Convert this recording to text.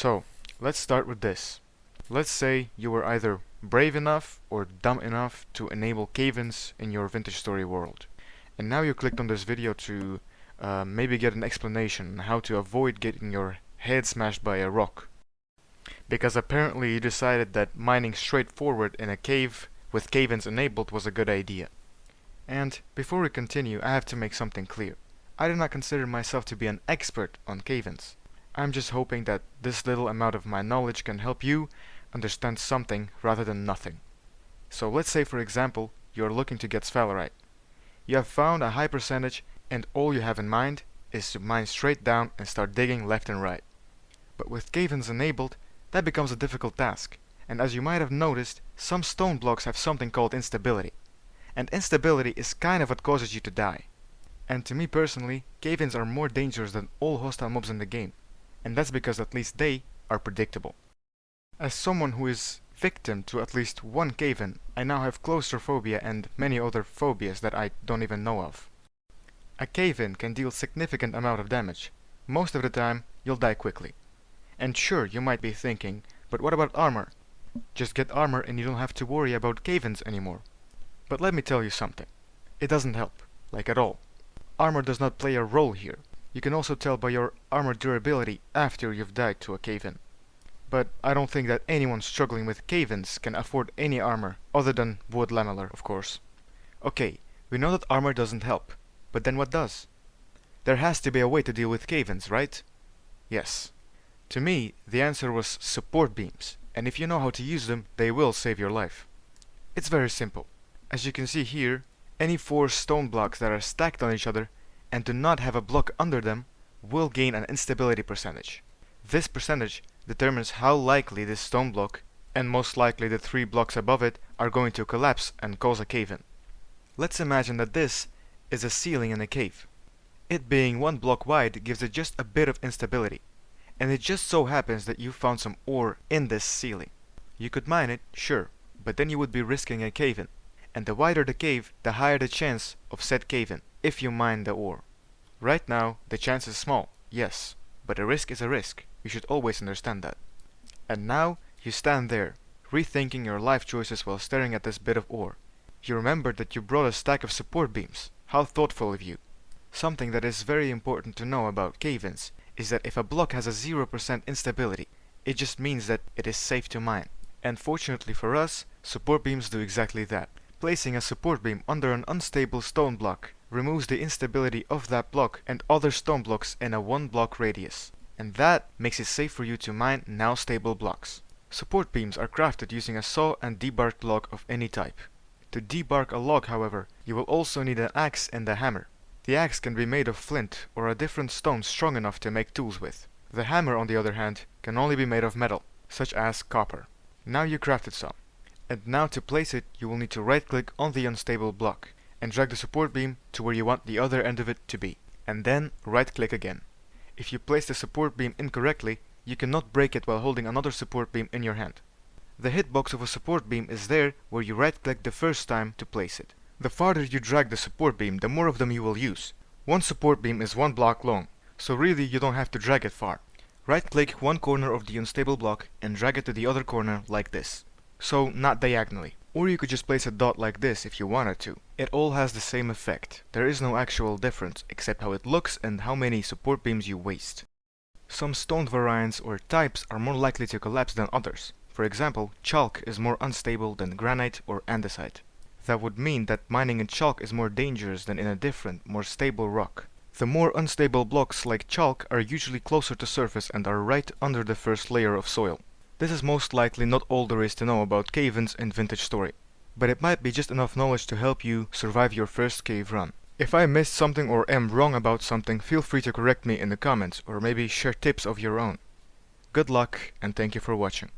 So, let's start with this. Let's say you were either brave enough or dumb enough to enable cave-ins in your vintage story world. And now you clicked on this video to maybe get an explanation on how to avoid getting your head smashed by a rock. Because apparently you decided that mining straight forward in a cave with cave-ins enabled was a good idea. And before we continue, I have to make something clear. I do not consider myself to be an expert on cave-ins. I'm just hoping that this little amount of my knowledge can help you understand something rather than nothing. So let's say, for example, you are looking to get sphalerite. You have found a high percentage and all you have in mind is to mine straight down and start digging left and right. But with cave-ins enabled, that becomes a difficult task. And as you might have noticed, some stone blocks have something called instability. And instability is kind of what causes you to die. And to me personally, cave-ins are more dangerous than all hostile mobs in the game. And that's because at least they are predictable. As someone who is victim to at least one cave-in, I now have claustrophobia and many other phobias that I don't even know of. A cave-in can deal significant amount of damage. Most of the time, you'll die quickly. And sure, you might be thinking, but what about armor? Just get armor and you don't have to worry about cave-ins anymore. But let me tell you something. It doesn't help, like at all. Armor does not play a role here. You can also tell by your armor durability after you've died to a cave-in. But I don't think that anyone struggling with cave-ins can afford any armor other than wood lamellar, of course. Okay, we know that armor doesn't help, but then what does? There has to be a way to deal with cave-ins, right? Yes. To me, the answer was support beams, and if you know how to use them, they will save your life. It's very simple. As you can see here, any 4 stone blocks that are stacked on each other and do not have a block under them will gain an instability percentage. This percentage determines how likely this stone block, and most likely the 3 blocks above it, are going to collapse and cause a cave-in. Let's imagine that this is a ceiling in a cave. It being 1 block wide gives it just a bit of instability, and it just so happens that you found some ore in this ceiling. You could mine it, sure, but then you would be risking a cave-in, and the wider the cave, the higher the chance of said cave-in, if you mine the ore. Right now, the chance is small, yes, but a risk is a risk. You should always understand that. And now, you stand there, rethinking your life choices while staring at this bit of ore. You remember that you brought a stack of support beams. How thoughtful of you. Something that is very important to know about cave-ins is that if a block has a 0% instability, it just means that it is safe to mine. And fortunately for us, support beams do exactly that. Placing a support beam under an unstable stone block removes the instability of that block and other stone blocks in a 1 block radius. And that makes it safe for you to mine now stable blocks. Support beams are crafted using a saw and debarked log of any type. To debark a log, however, you will also need an axe and a hammer. The axe can be made of flint or a different stone strong enough to make tools with. The hammer, on the other hand, can only be made of metal, such as copper. Now you crafted some. And now to place it, you will need to right-click on the unstable block and drag the support beam to where you want the other end of it to be. And then right-click again. If you place the support beam incorrectly, you cannot break it while holding another support beam in your hand. The hitbox of a support beam is there where you right-click the first time to place it. The farther you drag the support beam, the more of them you will use. One support beam is 1 block long, so really you don't have to drag it far. Right-click one corner of the unstable block and drag it to the other corner like this. So not diagonally. Or you could just place a dot like this if you wanted to. It all has the same effect. There is no actual difference except how it looks and how many support beams you waste. Some stone variants or types are more likely to collapse than others. For example, chalk is more unstable than granite or andesite. That would mean that mining in chalk is more dangerous than in a different, more stable rock. The more unstable blocks like chalk are usually closer to surface and are right under the first layer of soil. This is most likely not all there is to know about cave-ins in Vintage Story, but it might be just enough knowledge to help you survive your first cave run. If I missed something or am wrong about something, feel free to correct me in the comments or maybe share tips of your own. Good luck and thank you for watching.